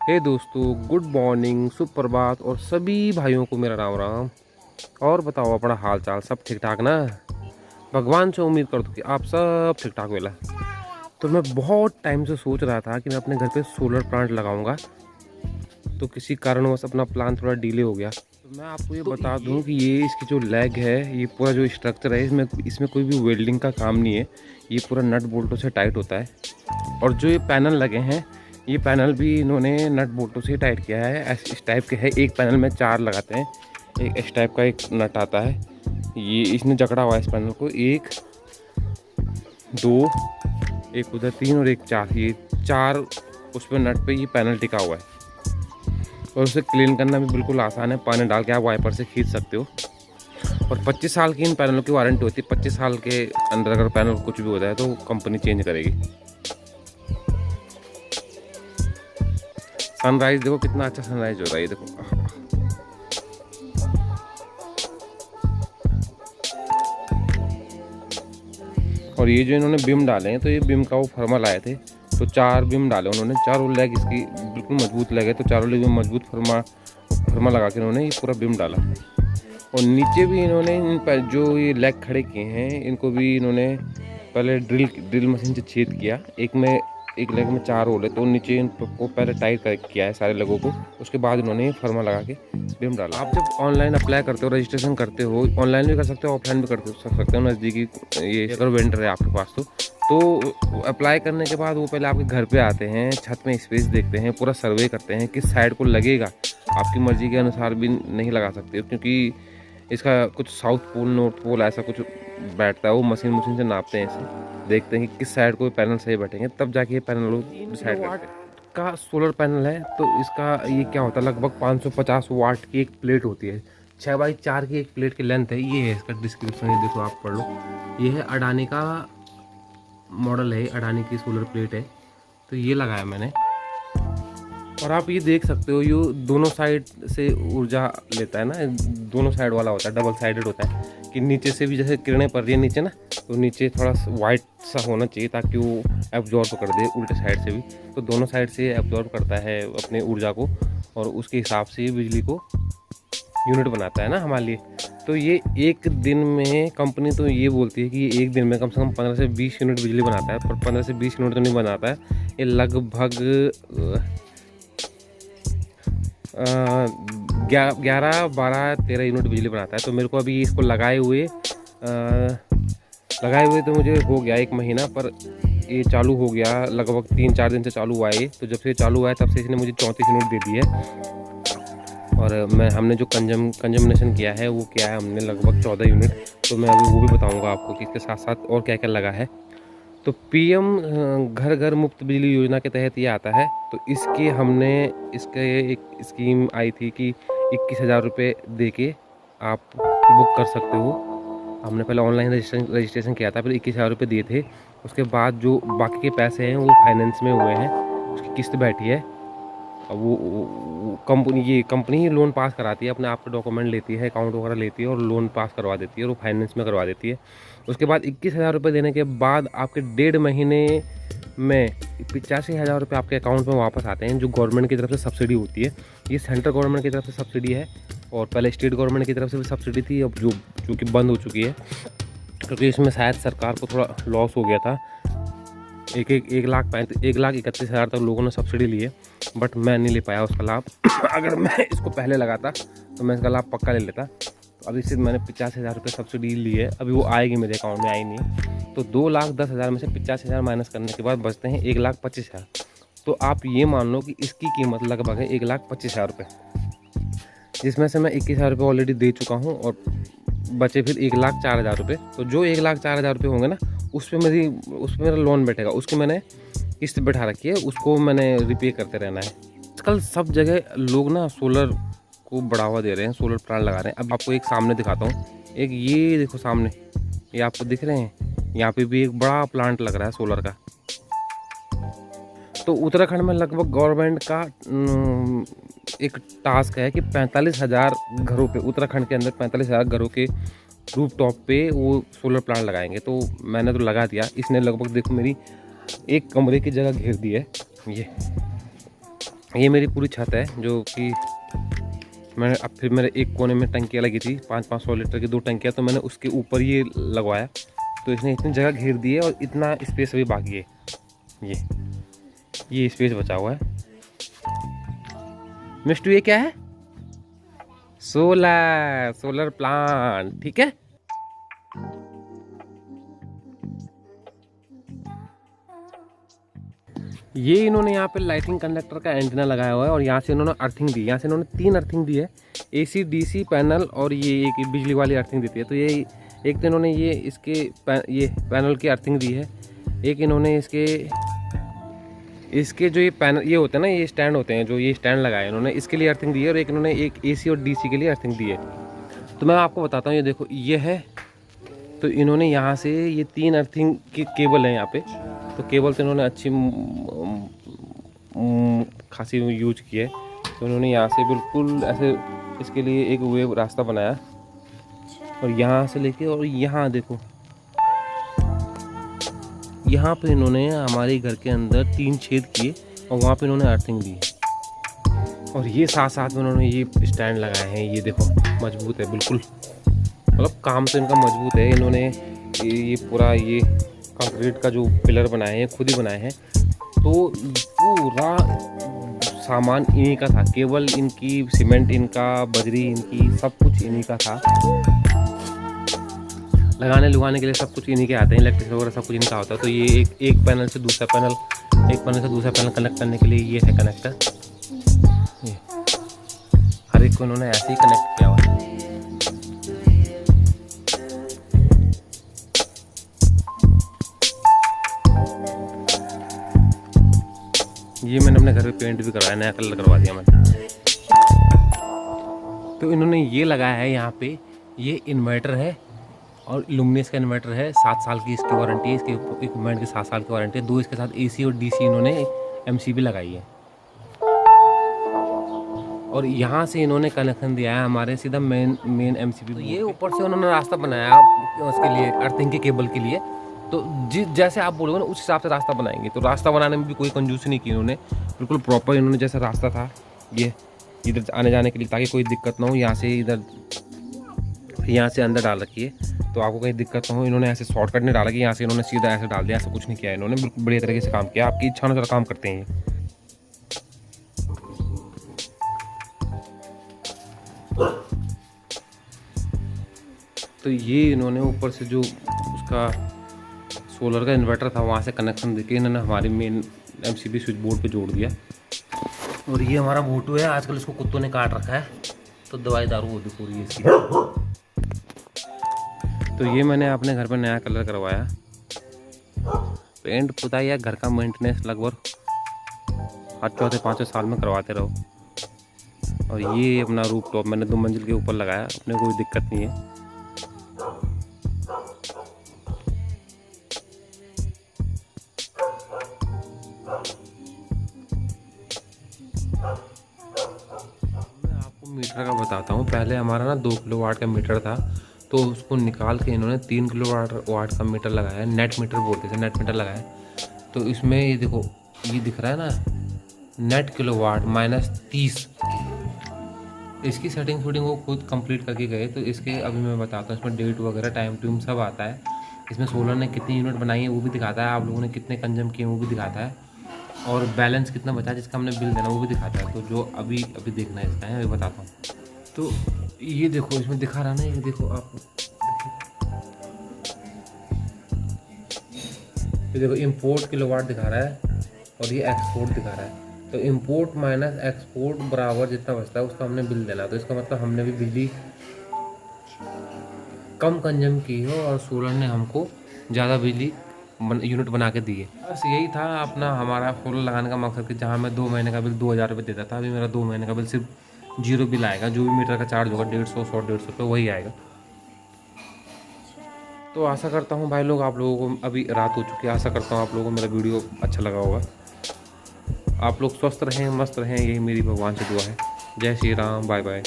हे दोस्तों, good morning, सुप्रभात और सभी भाइयों को मेरा राम राम। और बताओ अपना हाल चाल, सब ठीक ठाक ना। भगवान से उम्मीद कर दो कि आप सब ठीक ठाक वेला। तो मैं बहुत टाइम से सोच रहा था कि मैं अपने घर पे सोलर प्लांट लगाऊंगा, तो किसी कारणवश अपना प्लान थोड़ा डिले हो गया। तो मैं आपको ये बता दूं कि ये इसकी जो लेग है, ये पूरा जो स्ट्रक्चर है, इसमें कोई भी वेल्डिंग का काम नहीं है। ये पूरा नट बोल्टों से टाइट होता है। और जो ये पैनल लगे हैं, ये पैनल भी इन्होंने नट बोल्टों से टाइट किया है। इस टाइप के है, एक पैनल में 4 लगाते हैं। एक इस टाइप का एक नट आता है, ये इसने जकड़ा हुआ है इस पैनल को। 1 2 एक उधर 3 और एक 4, ये 4 उस पर नट पे ये पैनल टिका हुआ है। और उसे क्लीन करना भी बिल्कुल आसान है, पानी डाल के आप वाइपर से खींच सकते हो। और 25 साल की इन पैनलों की वारंटी होती है। 25 साल के अंदर अगर पैनल कुछ भी होता है तो कंपनी चेंज करेगी। सनराइज देखो, कितना अच्छा सनराइज हो रहा है, ये देखो। और ये जो इन्होंने बिम डाले हैं, तो ये बिम का वो फर्मा लाए थे, तो 4 बिम डाले उन्होंने। चारों लेग इसकी बिल्कुल मजबूत लेग है, तो चारों लेग में मजबूत फर्मा लगा के इन्होंने ये पूरा बिम डाला। और नीचे भी इन्होंने इन पर जो ये लेग खड़े किए हैं, इनको भी इन्होंने पहले ड्रिल मशीन से छेद किया। एक लेग में 4 होल है, तो नीचे इनको पहले टाइट किया है सारे लेगों को। उसके बाद इन्होंने फर्मा लगा के बिम डाला। आप जब ऑनलाइन अप्लाई करते हो, रजिस्ट्रेशन करते हो, ऑनलाइन भी कर सकते हो, ऑफलाइन भी कर सकते हो। नज़दीकी ये अगर वेंडर है आपके पास तो अप्लाई करने के बाद वो पहले आपके घर पे आते हैं, छत में स्पेस देखते हैं, पूरा सर्वे करते हैं किस साइड को लगेगा। आपकी मर्ज़ी के अनुसार भी नहीं लगा सकते, क्योंकि इसका कुछ साउथ पोल नॉर्थ पोल ऐसा कुछ बैठता है। वो मशीन से नापते हैं, इसे देखते हैं कि किस साइड को पैनल सही बैठेंगे, तब जाके ये पैनल डिसाइड करते हैं। का सोलर पैनल है, तो इसका ये क्या होता है, लगभग 550 वाट की एक प्लेट होती है। 6x4 की एक प्लेट की लेंथ है। ये है इसका डिस्क्रिप्शन, ये देखो आप पढ़ लो। ये है अडानी का मॉडल है, अडानी की सोलर प्लेट है, तो ये लगाया मैंने। और आप ये देख सकते हो, ये दोनों साइड से ऊर्जा लेता है ना, दोनों साइड वाला होता है, डबल साइडेड होता है। कि नीचे से भी जैसे किरणें पड़ रही है नीचे ना, तो नीचे थोड़ा वाइट सा होना चाहिए ताकि वो एब्जॉर्ब कर दे, उल्टे साइड से भी। तो दोनों साइड से एब्जॉर्ब करता है अपने ऊर्जा को, और उसके हिसाब से बिजली को यूनिट बनाता है ना हमारे लिए। तो ये एक दिन में, कंपनी तो ये बोलती है कि ये एक दिन में कम से कम 15 से 20 यूनिट बिजली बनाता है, पर 15 से 20 यूनिट तो नहीं बनाता है। ये लगभग 11, 12, 13 यूनिट बिजली बनाता है। तो मेरे को अभी इसको लगाए हुए तो मुझे हो गया 1 महीना, पर ये चालू हो गया लगभग 3-4 दिन से चालू हुआ है ये। तो जब से चालू हुआ है तब से इसने मुझे 34 यूनिट दे दी है। और हमने जो कंजम्पशन किया है वो किया है हमने लगभग 14 यूनिट। तो मैं अभी वो भी बताऊंगा आपको कि इसके साथ साथ और क्या क्या लगा है। तो पीएम घर घर मुफ्त बिजली योजना के तहत ये आता है। तो इसके एक स्कीम आई थी कि 21,000 रुपये दे के आप बुक कर सकते हो। हमने पहले ऑनलाइन रजिस्ट्रेशन किया था, फिर 21,000 रुपये दिए थे। उसके बाद जो बाकी के पैसे हैं वो फाइनेंस में हुए हैं, उसकी किस्त बैठी है। अब वो कंपनी ही लोन पास कराती है, अपने आप के डॉक्यूमेंट लेती है, अकाउंट वगैरह लेती है और लोन पास करवा देती है, और वो फाइनेंस में करवा देती है। उसके बाद 21,000 रुपये देने के बाद आपके 1.5 महीने में 85,000 रुपये आपके अकाउंट में वापस आते हैं, जो गवर्नमेंट की तरफ से सब्सिडी होती है। ये सेंट्रल गवर्नमेंट की तरफ से सब्सिडी है, और पहले स्टेट गवर्नमेंट की तरफ से भी सब्सिडी थी, अब जो कि बंद हो चुकी है, क्योंकि इसमें शायद सरकार को थोड़ा लॉस हो गया था। 1,31,000 तक लोगों ने सब्सिडी ली है, बट मैं नहीं ले पाया उसका लाभ। अगर मैं इसको पहले लगाता तो मैं इसका लाभ पक्का ले लेता। तो अभी सिर्फ मैंने 85,000 रुपये सब्सिडी ली है, अभी वो आएगी मेरे अकाउंट में, आई नहीं है। तो 2,10,000 में से 85,000 माइनस करने के बाद बचते हैं 1,25,000। तो आप ये मान लो कि इसकी कीमत लगभग है 1,25,000 रुपये, जिसमें से मैं 21,000 रुपये ऑलरेडी दे चुका हूँ, और बचे फिर 1,04,000 रुपये। तो जो 1,04,000 रुपये होंगे ना, उस पर मेरा लोन बैठेगा, उसकी मैंने किस्त बैठा रखी है, उसको मैंने रिपे करते रहना है। आजकल सब जगह लोग ना सोलर को बढ़ावा दे रहे हैं, सोलर प्लांट लगा रहे हैं। अब आपको एक सामने दिखाता हूँ, एक ये देखो सामने, ये आपको दिख रहे हैं, यहाँ पे भी एक बड़ा प्लांट लग रहा है सोलर का। तो उत्तराखंड में लगभग गवर्नमेंट का एक टास्क है कि 45,000 घरों पे, उत्तराखंड के अंदर 45,000 घरों के रूफ टॉप पे वो सोलर प्लांट लगाएंगे। तो मैंने तो लगा दिया। इसने लगभग देखो मेरी एक कमरे की जगह घेर दी है। ये ये मेरी पूरी छत है जो कि मैंने अब फिर मेरे एक कोने में टंकियाँ लगी थी 500 लीटर की 2 टंकियाँ, तो मैंने उसके ऊपर ये लगवाया। तो इसने इतनी जगह घेर दी है और इतना स्पेस अभी बाकी है। ये स्पेस बचा हुआ है। मिस्टू ये क्या है? सोलर प्लांट, ठीक है। ये इन्होंने यहाँ पे लाइटिंग कंडक्टर का एंटीना लगाया हुआ है और यहाँ से इन्होंने अर्थिंग दी। यहाँ से इन्होंने 3 अर्थिंग दी है, AC DC पैनल और ये एक बिजली वाली अर्थिंग देती है। तो ये एक तो इन्होंने ये इसके ये पैनल की अर्थिंग दी है, एक इन्होंने इसके जो ये पैनल ये होते हैं ना, ये स्टैंड होते हैं, जो ये स्टैंड लगाए इन्होंने इसके लिए अर्थिंग दी है, और एक इन्होंने एक AC और DC के लिए अर्थिंग दी है। तो मैं आपको बताता हूँ, ये देखो ये है। तो इन्होंने यहाँ से ये 3 अर्थिंग की केबल है यहाँ पे। तो केबल तो इन्होंने अच्छी खासी यूज की है। तो इन्होंने यहाँ से बिल्कुल ऐसे इसके लिए एक वेव रास्ता बनाया, और यहाँ से लेके और यहाँ देखो, यहाँ पे इन्होंने हमारे घर के अंदर 3 छेद किए और वहाँ पे इन्होंने अर्थिंग दी। और ये साथ में उन्होंने ये स्टैंड लगाए हैं। ये देखो मजबूत है बिल्कुल, मतलब काम तो इनका मजबूत है। इन्होंने ये पूरा ये कंक्रीट का जो पिलर बनाए हैं खुद ही बनाए हैं। तो पूरा सामान इन्हीं का था, केबल इनकी, सीमेंट इनका, बजरी इनकी, सब कुछ इन्हीं का था। लगाने के लिए सब कुछ इन्हीं के आते हैं, इलेक्ट्रिक वगैरह सब कुछ इनका होता है। तो ये एक पैनल से दूसरा पैनल कनेक्ट करने के लिए ये है कनेक्टर। ये हर एक को इन्होंने ऐसे ही कनेक्ट किया हुआ है। ये मैंने अपने घर पे पेंट भी करवाया, नया कलर करवा दिया मैंने। तो इन्होंने ये लगाया है यहाँ पे, ये इन्वर्टर है और लुमिनस का इन्वर्टर है। 7 साल की इसकी वारंटी है, इसके इक्विपमेंट की 7 साल की वारंटी है। 2 इसके साथ AC और DC इन्होंने MCB लगाई है। और यहाँ से इन्होंने कनेक्शन दिया है हमारे सीधा मेन MCB। तो ये ऊपर से उन्होंने रास्ता बनाया उसके लिए, अर्थिंग के केबल के लिए। तो जैसे आप बोलोगे ना उस हिसाब से रास्ता बनाएंगे। तो रास्ता बनाने में भी कोई कंजूसी नहीं की इन्होंने, बिल्कुल प्रॉपर इन्होंने जैसा रास्ता था ये इधर आने जाने के लिए, ताकि कोई दिक्कत ना हो। यहाँ से अंदर डाल रखी है, तो आपको कहीं दिक्कत ना हो। इन्होंने ऐसे शॉर्टकट नहीं डाला कि यहाँ से इन्होंने सीधा ऐसे डाल दिया, ऐसा कुछ नहीं किया इन्होंने। बिल्कुल बढ़िया तरीके से काम किया, आपकी इच्छा अनुसार काम करते हैं ये। तो ये इन्होंने ऊपर से जो उसका सोलर का इन्वर्टर था वहाँ से कनेक्शन देके इन्होंने हमारी मेन MCB स्विच बोर्ड पे जोड़ दिया। और ये हमारा मोटू है, आजकल इसको कुत्तों ने काट रखा है, तो दवाई दारू वो भी पूरी है इसकी। तो ये मैंने अपने घर पर नया कलर करवाया। पेंट पुताई या घर का मेंटेनेंस लगभग हर 4-5 साल में करवाते रहो। और ये अपना रूफ टॉप मैंने 2 मंजिल के ऊपर लगाया, अपने कोई दिक्कत नहीं है। मीटर का बताता हूँ। पहले हमारा ना 2 किलोवाट का मीटर था, तो उसको निकाल के इन्होंने 3 किलोवाट का मीटर लगाया, नेट मीटर बोलते थे, नेट मीटर लगाया। तो इसमें ये देखो, ये दिख रहा है ना, नेट किलोवाट -30। इसकी सेटिंग वो खुद कंप्लीट करके गए। तो इसके अभी मैं बताता हूँ, इसमें डेट वगैरह टाइम ट्यूम सब आता है। इसमें सोलर ने कितनी यूनिट बनाई है वो भी दिखाता है, आप लोगों ने कितने कंज्यूम किए वो भी दिखाता है, और बैलेंस कितना बचा है जिसका हमने बिल देना वो भी दिखाता है। तो जो अभी देखना है इसका है, अभी बताता हूँ। तो ये देखो, इसमें दिखा रहा ना, ये देखो आप, ये देखो इंपोर्ट किलोवाट दिखा रहा है और ये एक्सपोर्ट दिखा रहा है। तो इंपोर्ट माइनस एक्सपोर्ट बराबर जितना बचता है उसका हमने बिल देना। तो इसका मतलब हमने भी बिजली कम कंज्यूम की हो और सोलर ने हमको ज़्यादा बिजली यूनिट बना के दिए। बस यही था अपना हमारा सोलर लगाने का मकसद, कि जहाँ मैं 2 महीने का बिल 2000 रुपये देता था, अभी मेरा 2 महीने का बिल सिर्फ 0 बिल आएगा। जो भी मीटर का चार्ज होगा 150-100-150 रुपये वही आएगा। तो आशा करता हूँ भाई लोग, आप लोगों को, अभी रात हो चुकी है, आशा करता हूँ आप लोगों को मेरा वीडियो अच्छा लगा होगा। आप लोग स्वस्थ रहें, मस्त रहें, यही मेरी भगवान से दुआ है। जय श्री राम, बाय बाय।